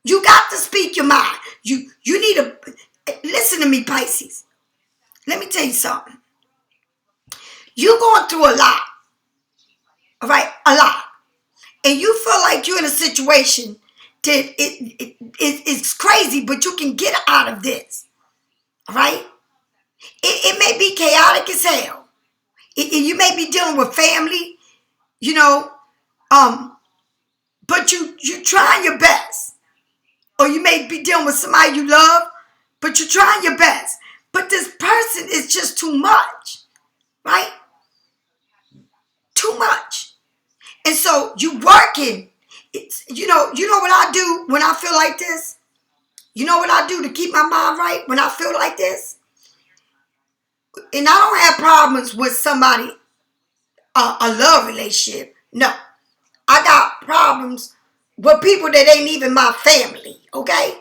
You got to speak your mind. You need to listen to me, Pisces. Let me tell you something. You're going through a lot. All right? A lot. And you feel like you're in a situation that it's crazy, but you can get out of this. All right? It may be chaotic as hell. You may be dealing with family, but you trying your best. or you may be dealing with somebody you love, but you're trying your best. But this person is just too much, right? Too much. And so you working. You know what I do when I feel like this? You know what I do to keep my mind right when I feel like this? And I don't have problems with somebody, a love relationship. No. I got problems with people that ain't even my family, okay?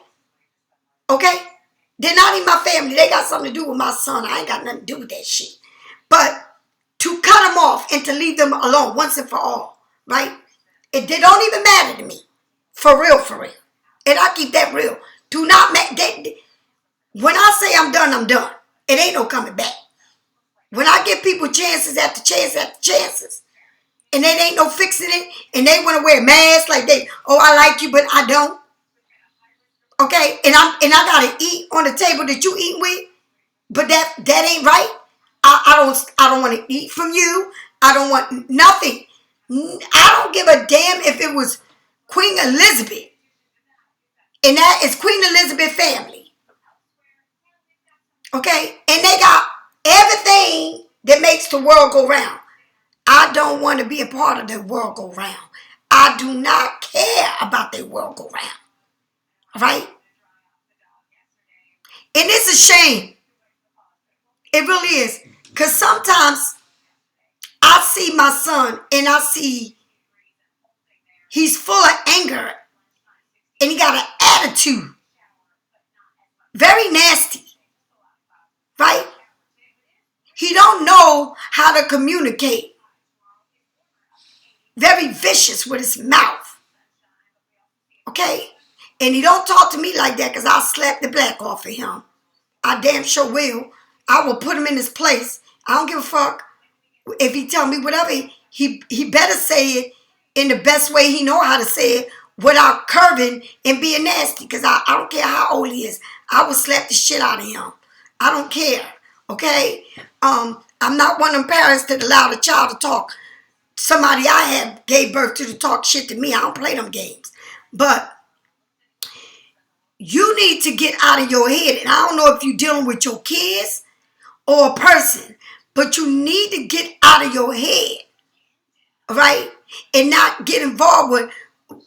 Okay? They're not even my family. They got something to do with my son. I ain't got nothing to do with that shit. But to cut them off and to leave them alone once and for all, right? They don't even matter to me. For real, for real. And I keep that real. Do not matter. When I say I'm done, I'm done. It ain't no coming back. When I give people chances after chance after chances, and it ain't no fixing it, and they want to wear masks like I like you, but I don't. Okay, and I gotta eat on the table that you eat with, but that ain't right. I don't want to eat from you. I don't want nothing. I don't give a damn if it was Queen Elizabeth, and that is Queen Elizabeth family. Okay, and they got everything that makes the world go round. I don't want to be a part of the world go round. I do not care about the world go round. All right? And it's a shame. It really is. Because sometimes I see my son and I see he's full of anger and he got an attitude. Very nasty. Right? He don't know how to communicate. Very vicious with his mouth. Okay? And he don't talk to me like that because I'll slap the black off of him. I damn sure will. I will put him in his place. I don't give a fuck if he tell me whatever. He better say it in the best way he know how to say it without curving and being nasty. Because I don't care how old he is. I will slap the shit out of him. I don't care. Okay? I'm not one of them parents that allow the child to talk. Somebody I had gave birth to talk shit to me. I don't play them games. But you need to get out of your head. And I don't know if you're dealing with your kids or a person, but you need to get out of your head, right? And not get involved with,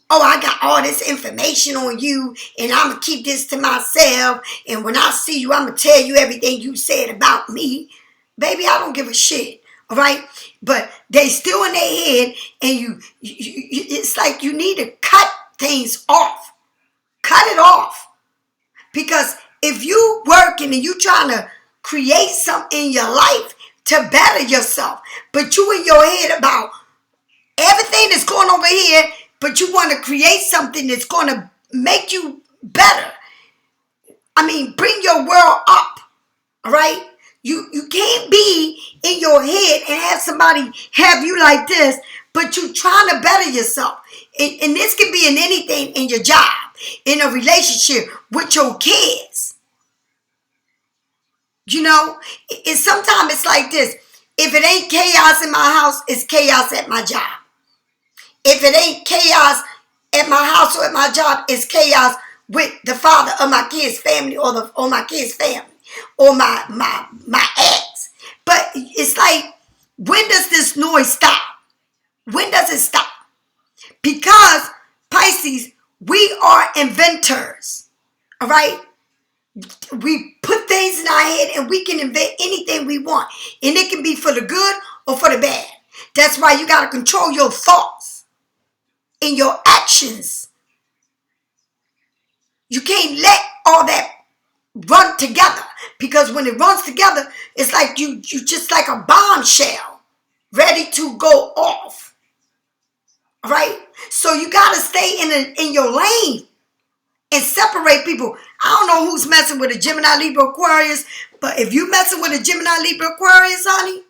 I got all this information on you and I'm going to keep this to myself. And when I see you, I'm going to tell you everything you said about me. Baby, I don't give a shit, all right? But they still in their head and it's like you need to cut things off. Cut it off. Because if you working and you trying to create something in your life to better yourself, but you in your head about everything that's going over here, but you want to create something that's going to make you better. I mean, bring your world up, all right? You can't be in your head and have somebody have you like this, but you trying to better yourself. And this can be in anything, in your job, in a relationship with your kids. You know, sometimes it's like this. If it ain't chaos in my house, it's chaos at my job. If it ain't chaos at my house or at my job, it's chaos with the father of my kid's family or my kid's family or my ex. But it's like, when does this noise stop? When does it stop? Because Pisces, we are inventors. All right? We put things in our head and we can invent anything we want. And it can be for the good or for the bad. That's why you got to control your thoughts and your actions. You can't let all that run together. Because when it runs together, it's like you just like a bombshell ready to go off. All right? So you got to stay in your lane and separate people. I don't know who's messing with a Gemini, Libra, Aquarius, but if you messing with a Gemini, Libra, Aquarius, honey,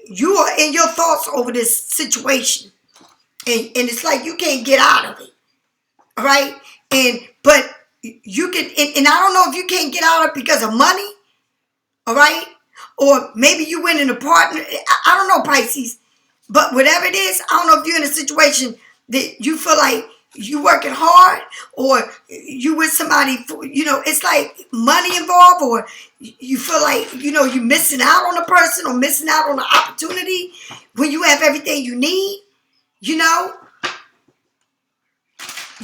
you are in your thoughts over this situation. And it's like you can't get out of it. All right? But you can, and I don't know if you can't get out of it because of money. All right? Or maybe you went in a partner. I don't know, Pisces. But whatever it is, I don't know if you're in a situation that you feel like you working hard, or you with somebody, it's like money involved, or you feel like, you're missing out on a person or missing out on an opportunity when you have everything you need,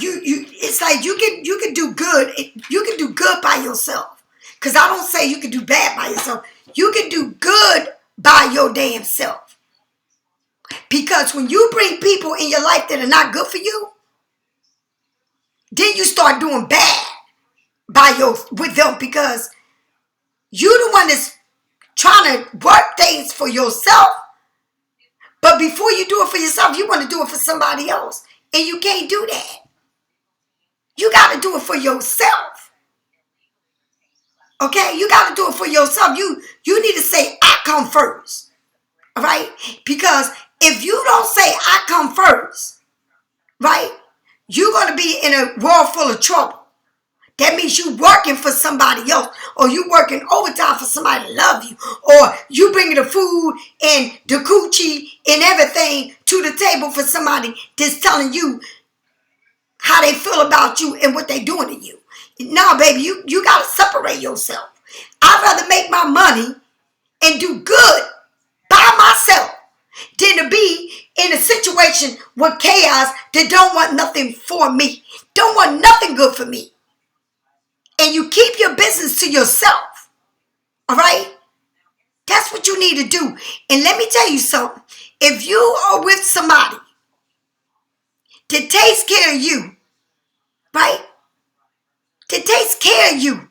it's like you can do good. You can do good by yourself. Because I don't say you can do bad by yourself. You can do good by your damn self. Because when you bring people in your life that are not good for you, then you start doing bad with them, because you the one that's trying to work things for yourself. But before you do it for yourself, you want to do it for somebody else. And you can't do that. You got to do it for yourself. Okay? You got to do it for yourself. You need to say, I come first. All right? Because if you don't say, I come first, right, you're going to be in a world full of trouble. That means you working for somebody else, or you working overtime for somebody to love you, or you bringing the food and the coochie and everything to the table for somebody that's telling you how they feel about you and what they doing to you. No, baby, you got to separate yourself. I'd rather make my money and do good by myself than to be in a situation with chaos that don't want nothing for me, don't want nothing good for me. And you keep your business to yourself. All right? That's what you need to do. And let me tell you something. If you are with somebody that takes care of you, right? That takes care of you.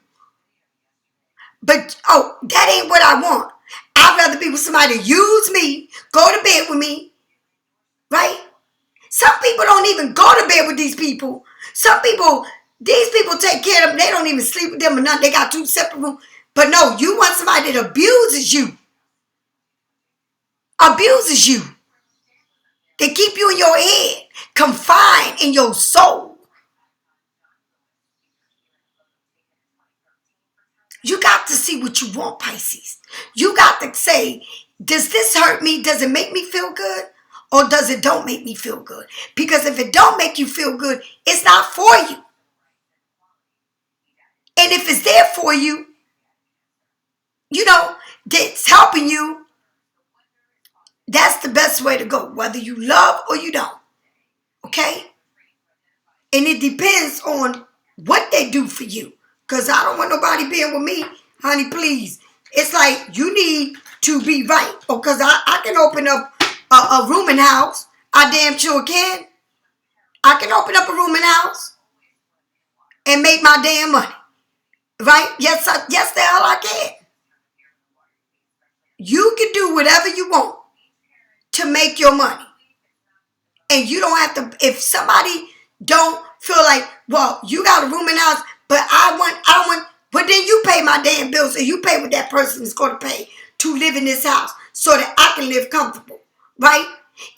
But, that ain't what I want. I'd rather be with somebody that use me, go to bed with me, right? Some people don't even go to bed with these people. These people take care of them. They don't even sleep with them or nothing. They got 2 separate rooms. But no, you want somebody that abuses you. Abuses you. They keep you in your head, confined in your soul. You got to see what you want, Pisces. You got to say, does this hurt me? Does it make me feel good? Or does it don't make me feel good? Because if it don't make you feel good, it's not for you. And if it's there for you, that's helping you, that's the best way to go, whether you love or you don't. Okay? And it depends on what they do for you. Because I don't want nobody being with me, honey, please. It's like you need to be right. Because I can open up a rooming house. I damn sure can. I can open up a rooming house and make my damn money. Right? Yes, the hell I can. You can do whatever you want to make your money. And you don't have to, if somebody don't feel like, well, you got a rooming house, but I want, but then you pay my damn bills, and you pay what that person is going to pay to live in this house so that I can live comfortable, right?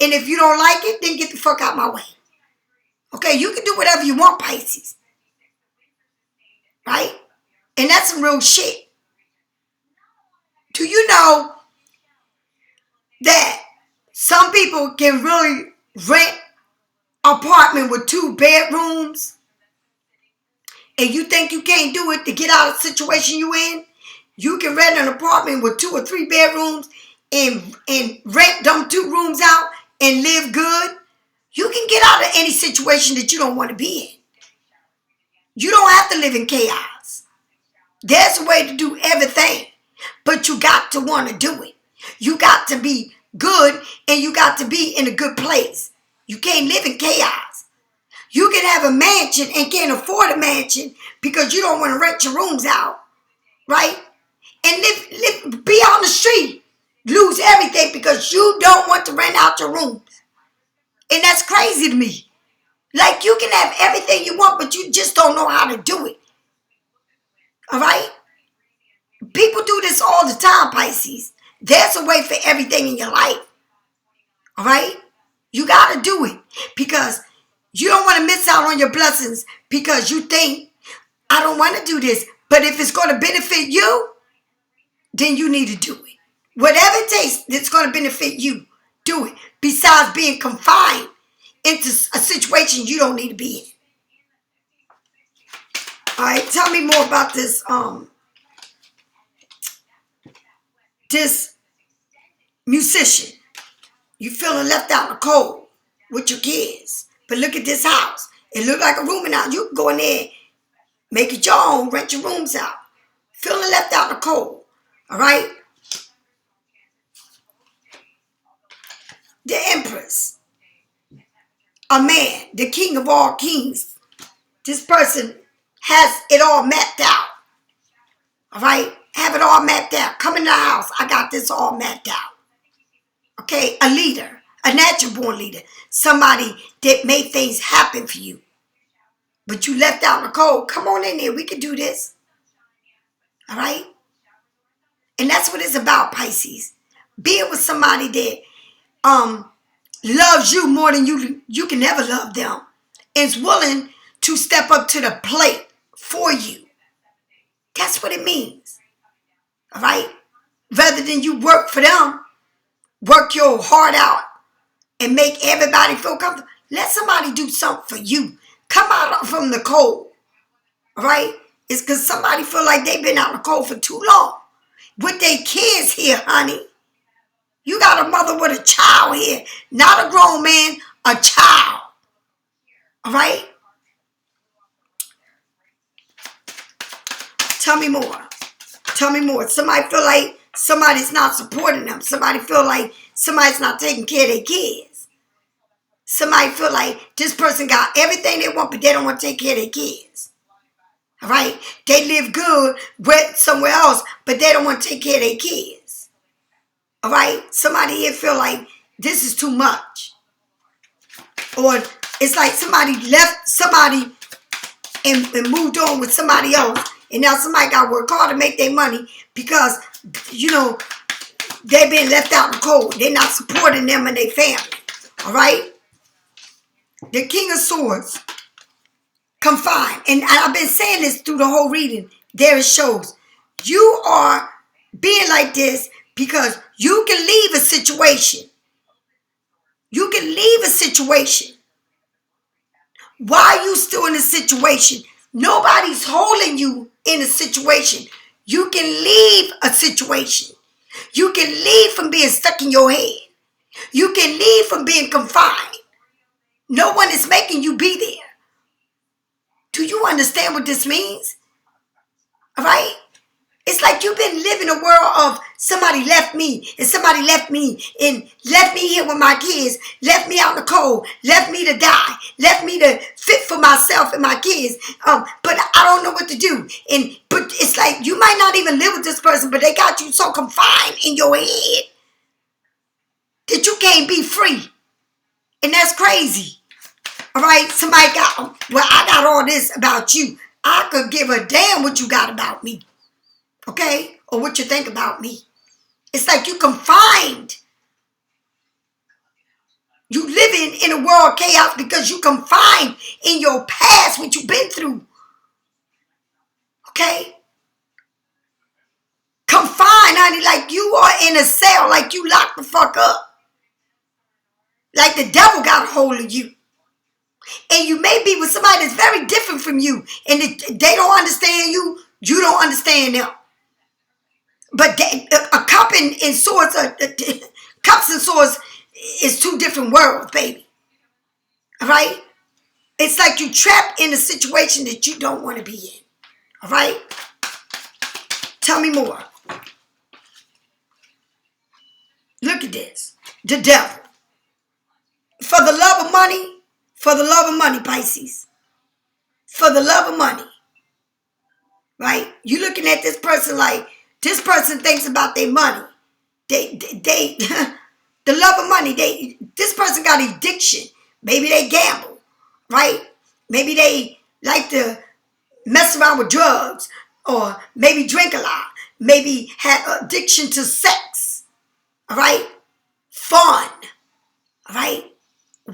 And if you don't like it, then get the fuck out my way. Okay, you can do whatever you want, Pisces. Right? And that's some real shit. Do you know that some people can really rent an apartment with 2 bedrooms, and you think you can't do it to get out of the situation you in? You can rent an apartment with 2 or 3 bedrooms and rent them 2 rooms out and live good. You can get out of any situation that you don't want to be in. You don't have to live in chaos. There's a way to do everything, but you got to want to do it. You got to be good, and you got to be in a good place. You can't live in chaos. You can have a mansion and can't afford a mansion because you don't want to rent your rooms out, right? And be on the street, lose everything because you don't want to rent out your rooms. And that's crazy to me. Like, you can have everything you want, but you just don't know how to do it. All right? People do this all the time, Pisces. There's a way for everything in your life. All right? You got to do it because you don't want to miss out on your blessings because you think, I don't want to do this. But if it's going to benefit you, then you need to do it. Whatever it takes that's going to benefit you, do it. Besides being confined into a situation you don't need to be in. All right, tell me more about this this musician. You feeling left out in the cold with your kids. But look at this house. It look like a rooming house. You can go in there, make it your own, rent your rooms out. Feeling left out in the cold. All right? The Empress. A man, the king of all kings. This person has it all mapped out. All right? Have it all mapped out. Come in the house. I got this all mapped out. Okay? A leader. A natural born leader. Somebody that made things happen for you. But you left out in the cold. Come on in there. We can do this. All right? And that's what it's about, Pisces. Being with somebody that loves you more than you can ever love them. Is willing to step up to the plate for you. That's what it means. All right? Rather than you work for them, work your heart out and make everybody feel comfortable. Let somebody do something for you. Come out from the cold. All right? It's because somebody feel like they've been out in the cold for too long. With their kids here, honey. You got a mother with a child here. Not a grown man, a child. All right? Tell me more. Tell me more. Somebody feel like somebody's not supporting them. Somebody feel like somebody's not taking care of their kids. Somebody feel like this person got everything they want, but they don't want to take care of their kids. All right? They live good with somewhere else, but they don't want to take care of their kids. All right? Somebody here feel like this is too much. Or it's like somebody left somebody and moved on with somebody else. And now somebody got to work hard to make their money because, you know, they've been left out in the cold. They're not supporting them and their family. All right? The King of Swords, confined. And I've been saying this through the whole reading. There it shows. You are being like this because you can leave a situation. You can leave a situation. Why are you still in a situation? Nobody's holding you in a situation. You can leave a situation. You can leave from being stuck in your head. You can leave from being confined. No one is making you be there. Do you understand what this means? All right? It's like you've been living a world of somebody left me and somebody left me and left me here with my kids, left me out in the cold, left me to die, left me to fit for myself and my kids. But I don't know what to do. But it's like you might not even live with this person, but they got you so confined in your head that you can't be free. And that's crazy. All right, somebody I got all this about you. I could give a damn what you got about me. Okay? Or what you think about me. It's like you confined. You living in a world of chaos because you confined in your past, what you've been through. Okay? Confined, honey, like you are in a cell, like you locked the fuck up. Like the devil got a hold of you. And you may be with somebody that's very different from you. And they don't understand you. You don't understand them. But a cup and swords, cups and swords is two different worlds, baby. All right? It's like you trapped in a situation that you don't want to be in. All right? Tell me more. Look at this. The devil. For the love of money, Pisces. For the love of money. Right? You looking at this person like, this person thinks about their money. They the love of money. This person got addiction. Maybe they gamble, right? Maybe they like to mess around with drugs, or maybe drink a lot. Maybe have addiction to sex, all right? Fun, all right?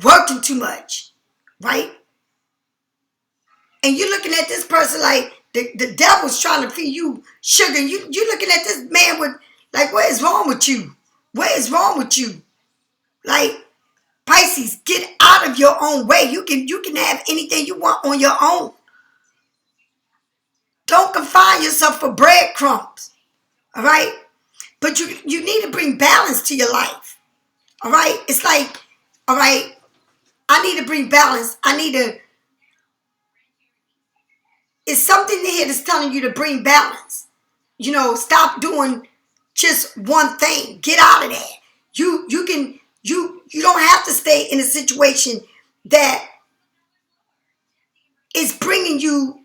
Working too much, right? And you're looking at this person like the devil's trying to feed you sugar. You looking at this man with, like, what is wrong with you? What is wrong with you? Like, Pisces, get out of your own way. You can have anything you want on your own. Don't confine yourself for breadcrumbs. All right? But you need to bring balance to your life. All right? It's like, all right, I need to bring balance. It's something here that's telling you to bring balance. Stop doing just one thing. Get out of that. You don't have to stay in a situation that is bringing you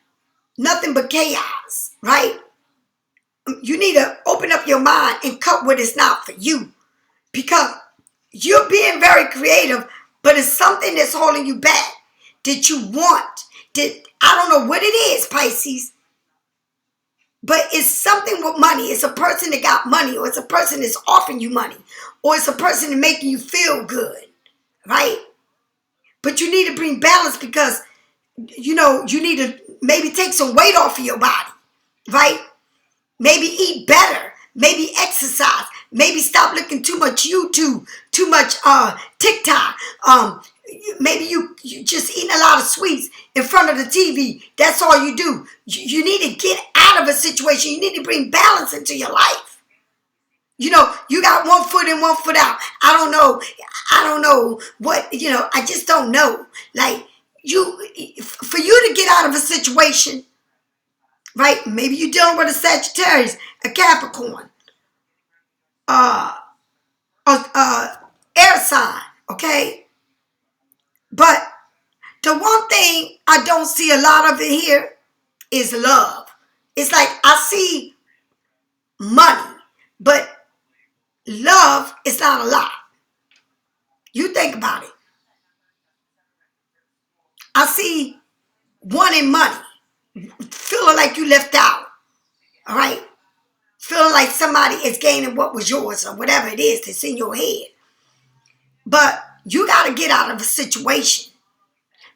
nothing but chaos, right? You need to open up your mind and cut what is not for you, because you're being very creative, but it's something that's holding you back that you want. I don't know what it is, Pisces, but it's something with money. It's a person that got money, or it's a person that's offering you money, or it's a person that's making you feel good, right? But you need to bring balance, because you need to maybe take some weight off of your body, right? Maybe eat better. Maybe exercise. Maybe stop looking too much YouTube, too much TikTok. Maybe you just eating a lot of sweets in front of the TV. That's all you do. You need to get out of a situation. You need to bring balance into your life. You got one foot in, one foot out. I don't know what, I just don't know. Like, for you to get out of a situation, right? Maybe you're dealing with a Sagittarius, a Capricorn, air sign, okay? But the one thing I don't see a lot of it here is love. It's like I see money, but love is not a lot. You think about it. I see wanting money, feeling like you left out, all right? Feeling like somebody is gaining what was yours, or whatever it is that's in your head. But you got to get out of a situation,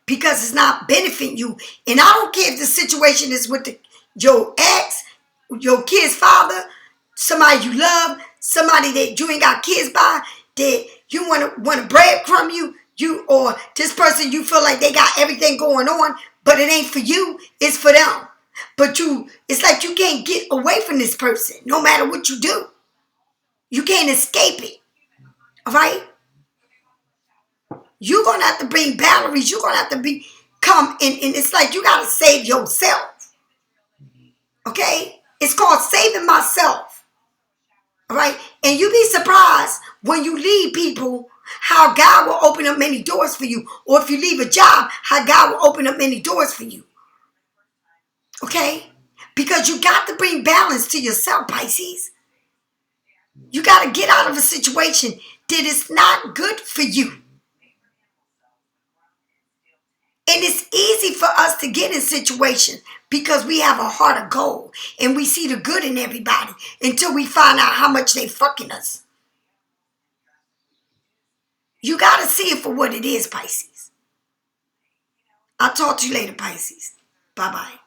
because it's not benefiting you. And I don't care if the situation is with your ex, your kid's father, somebody you love, somebody that you ain't got kids by, that you want to breadcrumb you, or this person you feel like they got everything going on, but it ain't for you, it's for them. But it's like you can't get away from this person, no matter what you do. You can't escape it. All right? You're going to have to bring boundaries. You're going to have to and it's like you got to save yourself. Okay? It's called saving myself. All right? And you be surprised when you leave people, how God will open up many doors for you. Or if you leave a job, how God will open up many doors for you. Okay? Because you got to bring balance to yourself, Pisces. You got to get out of a situation that is not good for you. And it's easy for us to get in situations because we have a heart of gold and we see the good in everybody until we find out how much they fucking us. You got to see it for what it is, Pisces. I'll talk to you later, Pisces. Bye-bye.